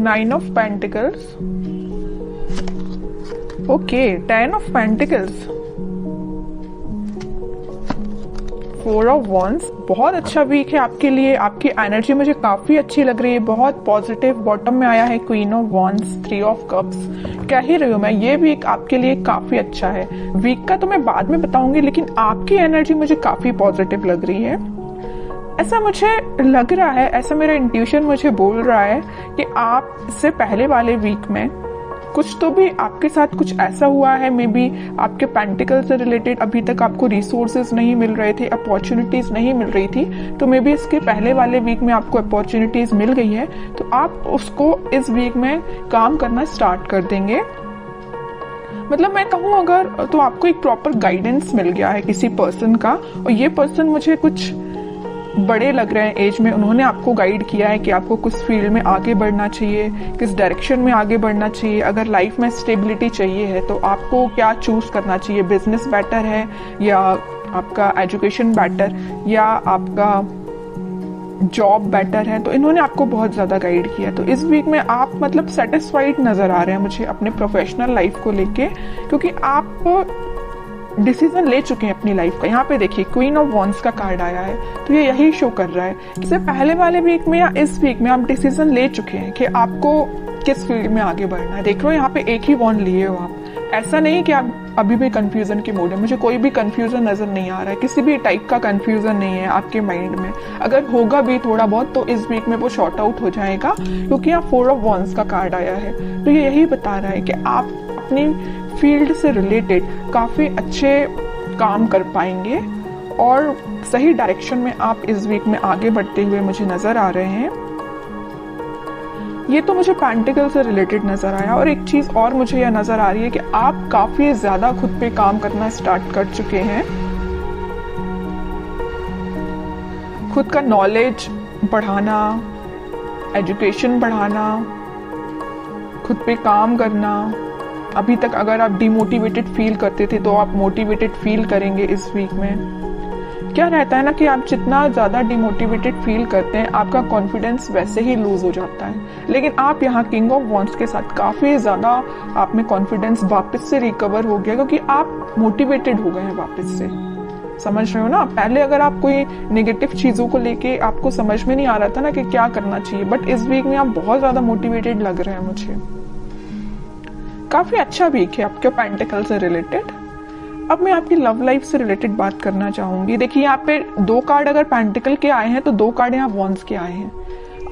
9 of pentacles, okay 10 of pentacles, 4 of wands. बहुत अच्छा week है आपके लिए, आपकी एनर्जी मुझे काफी अच्छी लग रही है, बहुत पॉजिटिव। बॉटम में आया है queen of wands, 3 of cups. कह ही रही हूँ मैं, ये वीक आपके लिए काफी अच्छा है। वीक का तो मैं बाद में बताऊंगी, लेकिन आपकी एनर्जी मुझे काफी पॉजिटिव लग रही है। ऐसा मुझे लग रहा है, ऐसा मेरा इंट्यूशन मुझे बोल रहा है कि आप इससे पहले वाले वीक में कुछ तो भी आपके साथ कुछ ऐसा हुआ है, मे बी आपके पेंटिकल से रिलेटेड अभी तक आपको रिसोर्सेज नहीं मिल रहे थे, अपॉर्चुनिटीज नहीं मिल रही थी, तो मे बी इसके पहले वाले वीक में आपको अपॉर्चुनिटीज मिल गई है, तो आप उसको इस वीक में काम करना स्टार्ट कर देंगे। मतलब मैं कहूँ अगर, तो आपको एक प्रॉपर गाइडेंस मिल गया है किसी पर्सन का, और ये पर्सन मुझे कुछ बड़े लग रहे हैं एज में, उन्होंने आपको गाइड किया है कि आपको किस फील्ड में आगे बढ़ना चाहिए, किस डायरेक्शन में आगे बढ़ना चाहिए। अगर लाइफ में स्टेबिलिटी चाहिए है तो आपको क्या चूज करना चाहिए, बिजनेस बेटर है या आपका एजुकेशन बेटर या आपका जॉब बेटर है, तो इन्होंने आपको बहुत ज्यादा गाइड किया। तो इस वीक में आप मतलब सेटिस्फाइड नजर आ रहे हैं मुझे अपने प्रोफेशनल लाइफ को लेके, क्योंकि आप डिसीजन ले चुके हैं अपनी लाइफ का। यहाँ पे देखिए क्वीन ऑफ वॉन्ड्स का कार्ड आया है, तो ये यही शो कर रहा है। इससे पहले वाले वीक में या इस वीक में आप डिसीजन ले चुके हैं कि आपको किस फील्ड में आगे बढ़ना है। देख लो यहाँ पे एक ही वॉन्ड लिए हो आप, ऐसा नहीं कि आप अभी भी कंफ्यूजन की मोड है। मुझे कोई भी कंफ्यूजन नजर नहीं आ रहा है, किसी भी टाइप का कंफ्यूजन नहीं है आपके माइंड में। अगर होगा भी थोड़ा बहुत तो इस वीक में वो शॉर्ट आउट हो जाएगा, क्योंकि यहाँ 4 ऑफ वॉन्ड्स का कार्ड आया है। तो ये यही बता रहा है कि आप अपनी फील्ड से रिलेटेड काफी अच्छे काम कर पाएंगे और सही डायरेक्शन में आप इस वीक में आगे बढ़ते हुए मुझे नजर आ रहे हैं। ये तो मुझे पेंटिकल से रिलेटेड नजर आया, और एक चीज और मुझे यह नजर आ रही है कि आप काफी ज्यादा खुद पे काम करना स्टार्ट कर चुके हैं। खुद का नॉलेज बढ़ाना, एजुकेशन बढ़ाना, खुद पे काम करना। अभी तक अगर आप डिमोटिवेटेड फील करते थे तो आप मोटिवेटेड फील करेंगे इस वीक में। क्या रहता है ना कि आप जितना ज्यादा डिमोटिवेटेड फील करते हैं आपका कॉन्फिडेंस वैसे ही लूज हो जाता है, लेकिन आप यहाँ किंग ऑफ वॉन्ड्स के साथ काफी ज्यादा आप में कॉन्फिडेंस वापस से रिकवर हो गया, क्योंकि आप मोटिवेटेड हो गए हैं वापस से। समझ रहे हो ना, पहले अगर आप कोई नेगेटिव चीजों को लेके आपको समझ में नहीं आ रहा था ना कि क्या करना चाहिए, बट इस वीक में आप बहुत ज्यादा मोटिवेटेड लग रहे हैं मुझे। काफी अच्छा वीक है आपके पेंटिकल से रिलेटेड। अब मैं आपकी लव लाइफ से रिलेटेड बात करना चाहूंगी। देखिए यहाँ पे 2 कार्ड अगर पेंटिकल के आए हैं तो 2 कार्ड यहाँ वॉन्ड्स के आए हैं।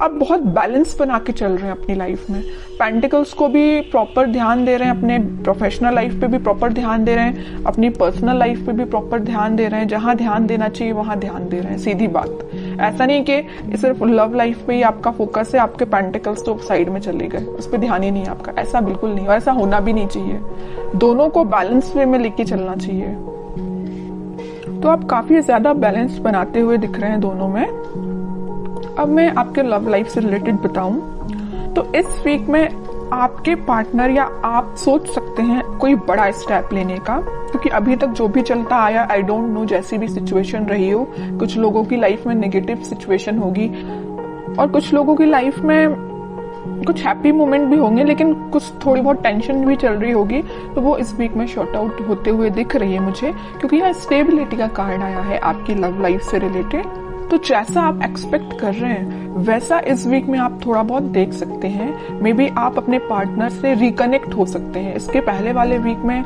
आप बहुत बैलेंस बना के चल रहे हैं अपनी लाइफ में, पेंटिकल्स को भी प्रॉपर ध्यान दे रहे हैं, अपने प्रोफेशनल लाइफ पे भी प्रॉपर ध्यान दे रहे हैं, अपनी पर्सनल लाइफ पे भी प्रॉपर ध्यान दे रहे हैं। जहां ध्यान देना चाहिए वहां ध्यान दे रहे हैं, सीधी बात। ऐसा नहीं कि सिर्फ लव लाइफ पे ही आपका फोकस है, आपके पेंटिकल्स तो साइड में चले गए, उस पर ध्यान ही नहीं है आपका। ऐसा बिल्कुल नहीं, और ऐसा होना भी नहीं चाहिए। दोनों को बैलेंस वे में लेके चलना चाहिए। तो आप काफी ज्यादा बैलेंस बनाते हुए दिख रहे हैं दोनों में। अब मैं आपके लव लाइफ से रिलेटेड बताऊं तो इस वीक में आपके पार्टनर या आप सोच सकते हैं कोई बड़ा स्टेप लेने का, क्योंकि अभी तक जो भी चलता आया, आई डोंट नो, जैसी भी सिचुएशन रही हो, कुछ लोगों की लाइफ में नेगेटिव सिचुएशन होगी और कुछ लोगों की लाइफ में कुछ हैप्पी मोमेंट भी होंगे, लेकिन कुछ थोड़ी बहुत टेंशन भी चल रही होगी, तो वो इस वीक में शॉर्ट आउट होते हुए दिख रही है मुझे, क्योंकि यहाँ स्टेबिलिटी का कार्ड आया है आपकी लव लाइफ से रिलेटेड। तो जैसा आप एक्सपेक्ट कर रहे हैं वैसा इस वीक में आप थोड़ा बहुत देख सकते हैं। मे बी आप अपने पार्टनर से रिकनेक्ट हो सकते हैं। इसके पहले वाले वीक में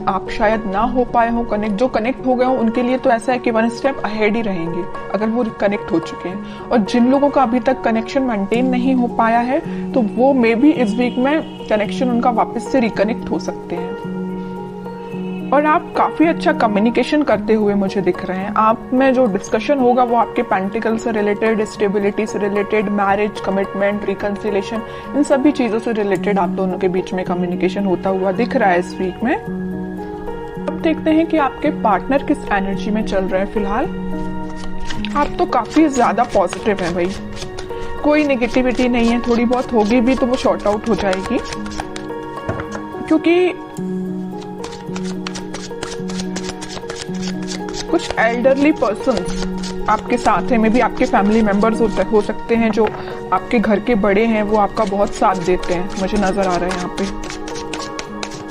आप शायद ना हो पाए हो कनेक्ट, जो कनेक्ट हो गए हो उनके लिए तो ऐसा है कि 1 स्टेप अहेड ही रहेंगे अगर वो कनेक्ट हो चुके हैं, और जिन लोगों का अभी तक कनेक्शन मेंटेन नहीं हो पाया है तो वो मे बी इस वीक में कनेक्शन उनका वापस से रिकनेक्ट हो सकते हैं। और आप काफी अच्छा कम्युनिकेशन करते हुए मुझे दिख रहे हैं। आप में जो डिस्कशन होगा वो आपके पेंटिकल से रिलेटेड, स्टेबिलिटी से रिलेटेड, मैरिज, कमिटमेंट, रिकंसिलेशन, इन सभी चीजों से रिलेटेड आप दोनों के बीच में कम्युनिकेशन होता हुआ दिख रहा है इस वीक में। अब देखते हैं कि आपके पार्टनर किस एनर्जी में चल रहे हैं फिलहाल। आप तो काफी ज्यादा पॉजिटिव हैं भाई, कोई नेगेटिविटी नहीं है, थोड़ी बहुत होगी भी तो वो शॉर्ट आउट हो जाएगी, क्योंकि कुछ एल्डरली पर्सन्स आपके साथ है, मे बी आपके फैमिली मेंबर्स हो सकते हैं जो आपके घर के बड़े हैं, वो आपका बहुत साथ देते हैं, मुझे नजर आ रहा है यहाँ पे।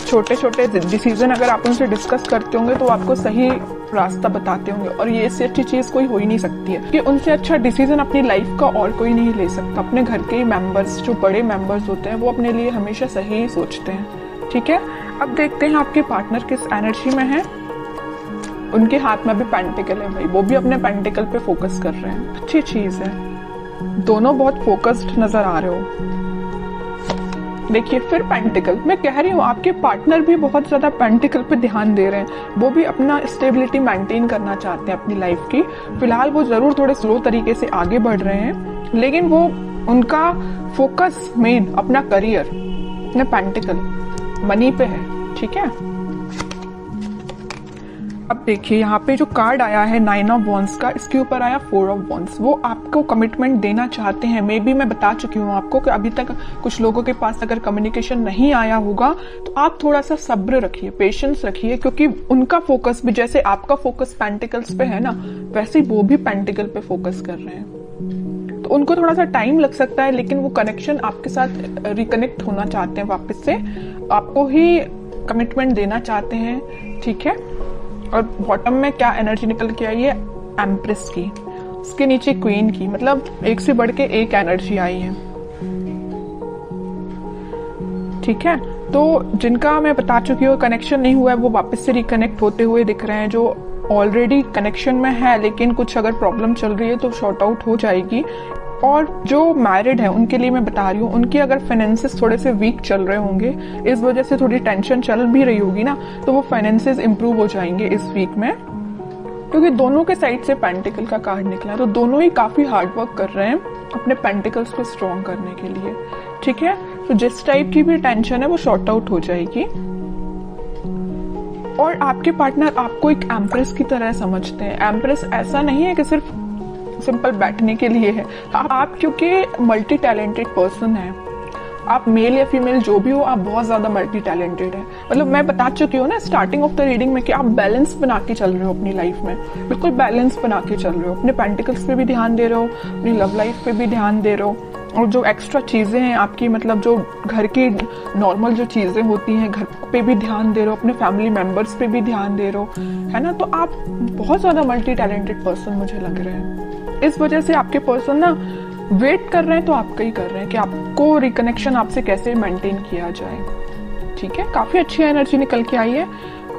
छोटे छोटे डिसीजन अगर आप उनसे डिस्कस करते होंगे तो आपको सही रास्ता बताते होंगे, और ये इससे अच्छी चीज कोई हो ही नहीं सकती है कि उनसे अच्छा डिसीजन अपनी लाइफ का और कोई नहीं ले सकता। अपने घर के ही मेंबर्स, जो बड़े मेंबर्स होते हैं, वो अपने लिए हमेशा सही ही सोचते हैं। ठीक है, अब देखते हैं आपके पार्टनर किस एनर्जी में है। उनके हाथ में भी पेंटिकल है भाई, वो भी अपने पेंटिकल पे फोकस कर रहे हैं, अच्छी चीज है। दोनों बहुत फोकस्ड नजर आ रहे हो। देखिए फिर पेंटिकल, मैं कह रही हूँ आपके पार्टनर भी बहुत ज्यादा पेंटिकल पे ध्यान दे रहे हैं। वो भी अपना स्टेबिलिटी मेंटेन करना चाहते हैं अपनी लाइफ की। फिलहाल वो जरूर थोड़े स्लो तरीके से आगे बढ़ रहे हैं, लेकिन वो उनका फोकस मेन अपना करियर, अपने पेंटिकल मनी पे है। ठीक है, अब देखिए यहाँ पे जो कार्ड आया है 9 ऑफ वॉन्ड्स का, इसके ऊपर आया 4 ऑफ वॉन्ड्स। वो आपको कमिटमेंट देना चाहते हैं। मे बी मैं बता चुकी हूँ आपको कि अभी तक कुछ लोगों के पास अगर कम्युनिकेशन नहीं आया होगा तो आप थोड़ा सा सब्र रखिए, पेशेंस रखिए, क्योंकि उनका फोकस भी जैसे आपका फोकस पेंटिकल्स पे है ना, वैसे ही वो भी पेंटिकल पे फोकस कर रहे हैं। तो उनको थोड़ा सा टाइम लग सकता है, लेकिन वो कनेक्शन आपके साथ रिकनेक्ट होना चाहते हैं वापस से, आपको ही कमिटमेंट देना चाहते हैं। ठीक है, और बॉटम में क्या एनर्जी निकल के आई है, एम्प्रेस की, उसके नीचे क्वीन की, मतलब एक से बढ़ के एक एनर्जी आई है। ठीक है, तो जिनका मैं बता चुकी हूँ कनेक्शन नहीं हुआ है, वो वापस से रिकनेक्ट होते हुए दिख रहे हैं। जो ऑलरेडी कनेक्शन में है लेकिन कुछ अगर प्रॉब्लम चल रही है तो शॉर्ट आउट हो जाएगी। और जो मैरिड है उनके लिए मैं बता रही हूँ, उनकी अगर फाइनेंसेस थोड़े से वीक चल रहे होंगे, इस वजह से थोड़ी टेंशन चल भी रही होगी ना, तो वो फाइनेंसेस इंप्रूव हो जाएंगे इस वीक में, क्योंकि दोनों के साइड से पेंटिकल का कार्ड निकला। तो दोनों ही काफी हार्ड वर्क कर रहे हैं अपने पेंटिकल्स को स्ट्रॉन्ग करने के लिए। ठीक है, तो जिस टाइप की भी टेंशन है वो शॉर्ट आउट हो जाएगी। और आपके पार्टनर आपको एक एम्प्रेस की तरह समझते हैं। एम्प्रेस ऐसा नहीं है कि सिर्फ सिंपल बैठने के लिए है। आप क्योंकि मल्टी टैलेंटेड पर्सन है, आप मेल या फीमेल जो भी हो, आप बहुत ज्यादा मल्टी टैलेंटेड है। मतलब मैं बता चुकी हूँ ना स्टार्टिंग ऑफ द रीडिंग में कि आप बैलेंस बना के चल रहे हो अपनी लाइफ में, बिल्कुल बैलेंस बना के चल रहे हो। अपने पेंटिकल्स पे भी ध्यान दे रहे हो, अपनी लव लाइफ पे भी ध्यान दे रहे हो, और जो एक्स्ट्रा चीजें हैं आपकी, मतलब जो घर की नॉर्मल जो चीजें होती हैं, घर पे भी ध्यान दे रहे हो, अपने फैमिली मेंबर्स पे भी ध्यान दे रहे हो, है ना। तो आप बहुत ज्यादा मल्टी टैलेंटेड पर्सन मुझे लग रहे हैं। इस वजह से आपके पर्सन ना वेट कर रहे हैं, तो आपका ही कर रहे हैं कि आपको रिकनेक्शन आपसे कैसे मेंटेन किया जाए। ठीक है, काफी अच्छी एनर्जी निकल के आई है।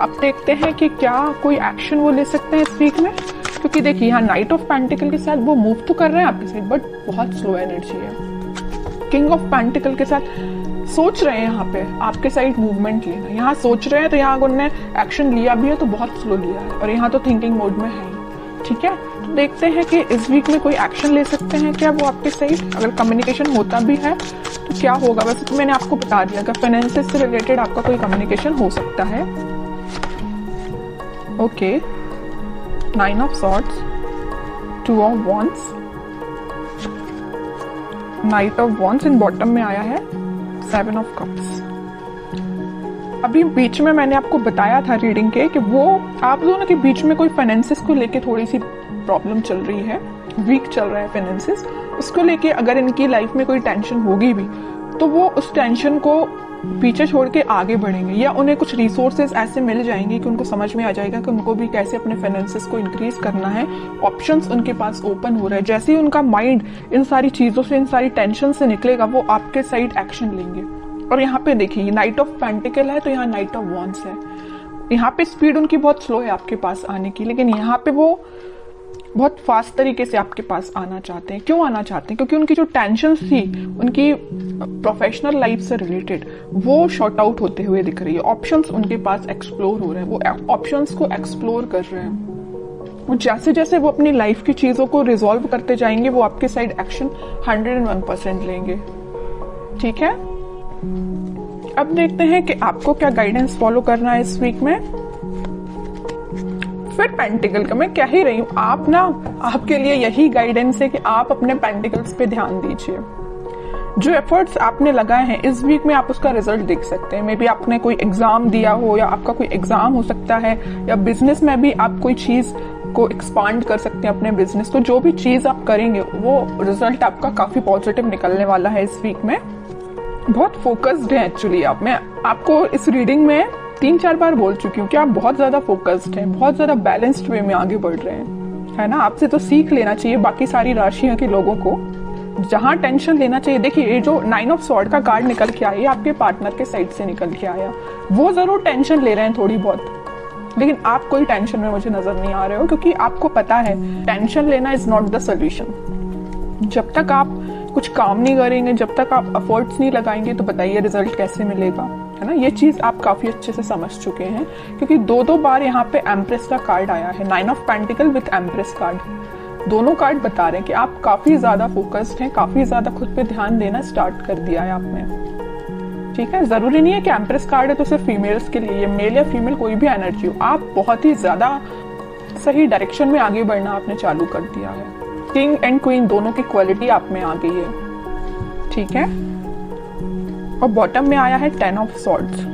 अब देखते हैं कि क्या कोई एक्शन वो ले सकते हैं इस वीक में, क्योंकि देखिए यहाँ नाइट ऑफ पेंटिकल के साथ वो मूव तो कर रहे हैं आपके साथ, बट बहुत स्लो एनर्जी है। किंग ऑफ पेंटिकल के साथ सोच रहे हैं यहाँ पे आपके साइड मूवमेंट लेना, यहाँ सोच रहे हैं, तो यहाँ उन्होंने एक्शन लिया भी है तो बहुत स्लो लिया है, और यहाँ तो थिंकिंग मोड में है। ठीक है, तो देखते हैं कि इस वीक में कोई एक्शन ले सकते हैं क्या वो आपके साइड। अगर कम्युनिकेशन होता भी है तो क्या होगा। वैसे तो मैंने आपको बता दिया कि फाइनेंसेस से रिलेटेड आपका कोई कम्युनिकेशन हो सकता है। Okay, 9 of swords, 2 of wands, night of wands, in bottom में आया है 7 ऑफ कप्स। अभी बीच में मैंने आपको बताया था रीडिंग के कि वो आप दोनों के बीच में कोई फाइनेंसेस को लेके थोड़ी सी प्रॉब्लम चल रही है, वीक चल रहा है फाइनेंसेस। उसको लेके अगर इनकी लाइफ में कोई टेंशन होगी भी तो वो उस टेंशन को पीछे छोड़ के आगे बढ़ेंगे, या उन्हें कुछ रिसोर्सेज ऐसे मिल जाएंगे कि उनको समझ में आ जाएगा कि उनको भी कैसे अपने फाइनेंसेस को इंक्रीज करना है। ऑप्शंस उनके पास ओपन हो रहे हैं। जैसे ही उनका माइंड इन सारी चीजों से, इन सारी टेंशन से निकलेगा, वो आपके साइड एक्शन लेंगे। और यहाँ पे देखिए नाइट ऑफ पेंटिकल है तो यहाँ नाइट ऑफ वॉन्ड्स है। यहाँ पे स्पीड उनकी बहुत स्लो है आपके पास आने की, लेकिन यहाँ पे वो बहुत फास्ट तरीके से आपके पास आना चाहते हैं। क्यों आना चाहते हैं? क्योंकि उनकी जो टेंशन थी उनकी प्रोफेशनल लाइफ से रिलेटेड, वो शॉर्ट आउट होते हुए दिख रही है। ऑप्शंस उनके पास एक्सप्लोर हो रहे हैं, वो ऑप्शंस को एक्सप्लोर कर रहे हैं। और जैसे जैसे वो अपनी लाइफ की चीजों को रिजॉल्व करते जाएंगे, वो आपके साइड एक्शन 101% लेंगे। ठीक है, अब देखते हैं कि आपको क्या गाइडेंस फॉलो करना है इस वीक में। फिर पेंटिकल का मैं क्या ही रही हूं, आप ना, आपके लिए यही गाइडेंस है कि आप अपने पेंटिकल्स पे ध्यान दीजिए। जो एफर्ट्स आपने लगाए हैं इस वीक में आप उसका रिजल्ट देख सकते हैं। मे बी आपने कोई एग्जाम दिया हो, या आपका कोई एग्जाम हो सकता है, या बिजनेस में भी आप कोई चीज को एक्सपांड कर सकते हैं अपने बिजनेस को। जो भी चीज आप करेंगे वो रिजल्ट आपका काफी पॉजिटिव निकलने वाला है इस वीक में। बहुत फोकस्ड है एक्चुअली आप। मैं आपको इस रीडिंग में 3-4 बार बोल चुकी हूँ कि आप बहुत ज्यादा फोकस्ड हैं, बहुत ज्यादा बैलेंस्ड वे में आगे बढ़ रहे हैं, है ना। आपसे तो सीख लेना चाहिए बाकी सारी राशियों के लोगों को। जहां टेंशन लेना चाहिए, देखिए ये जो 9 ऑफ स्वॉर्ड का कार्ड निकल के आया, आपके पार्टनर के साइड से निकल के आया, वो जरूर टेंशन ले रहे हैं थोड़ी बहुत, लेकिन आप कोई टेंशन में मुझे नजर नहीं आ रहे हो, क्योंकि आपको पता है टेंशन लेना इज नॉट द सोल्यूशन। जब तक आप कुछ काम नहीं करेंगे, जब तक आप एफर्ट्स नहीं लगाएंगे, तो बताइए रिजल्ट कैसे मिलेगा, है ना। ये चीज आप काफी अच्छे से समझ चुके हैं, क्योंकि 2-2 बार यहाँ पे एम्प्रेस का कार्ड आया है, 9 of pentacle with empress card. दोनों कार्ड बता रहे हैं कि आप काफी ज्यादा फोकस्ड हैं, काफी ज्यादा खुद पे ध्यान देना स्टार्ट कर दिया है आपने, ठीक है। जरूरी नहीं है कि एम्प्रेस कार्ड है तो सिर्फ फीमेल्स के लिए, ये मेल या फीमेल कोई भी एनर्जी हो, आप बहुत ही ज्यादा सही डायरेक्शन में आगे बढ़ना आपने चालू कर दिया है। किंग एंड क्वीन दोनों की क्वालिटी आप में आ गई है, ठीक है। और बॉटम में आया है 10 ऑफ सॉर्ड्स।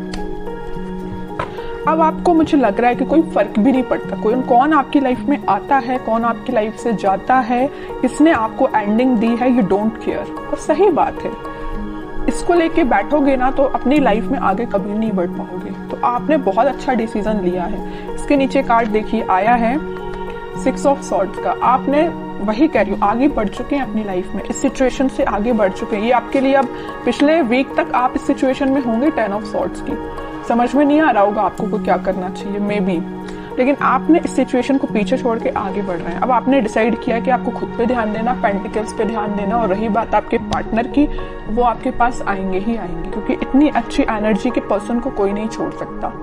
अब आपको, मुझे लग रहा है कि कोई फर्क भी नहीं पड़ता कौन आपकी लाइफ में आता है, कौन आपकी लाइफ से जाता है, किसने आपको एंडिंग दी है, यू डोंट केयर। और सही बात है, इसको लेके बैठोगे ना तो अपनी लाइफ में आगे कभी नहीं बढ़ पाओगे। तो आपने बहुत अच्छा डिसीजन लिया है। इसके नीचे कार्ड देखिए आया है 6 ऑफ सॉर्ड्स का। आपने, वही कह रही हूँ, आगे बढ़ चुके हैं अपनी लाइफ में, इस सिचुएशन से आगे बढ़ चुके हैं। ये आपके लिए, अब पिछले वीक तक आप इस सिचुएशन में होंगे 10 ऑफ सॉर्ड्स की, समझ में नहीं आ रहा होगा आपको को क्या करना चाहिए मे बी, लेकिन आपने इस सिचुएशन को पीछे छोड़ के आगे बढ़ रहे हैं। अब आपने डिसाइड किया कि आपको खुद पे ध्यान देना, पेंटिकल्स पे ध्यान देना, और रही बात आपके पार्टनर की, वो आपके पास आएंगे ही आएंगे, क्योंकि इतनी अच्छी एनर्जी के पर्सन को कोई नहीं छोड़ सकता।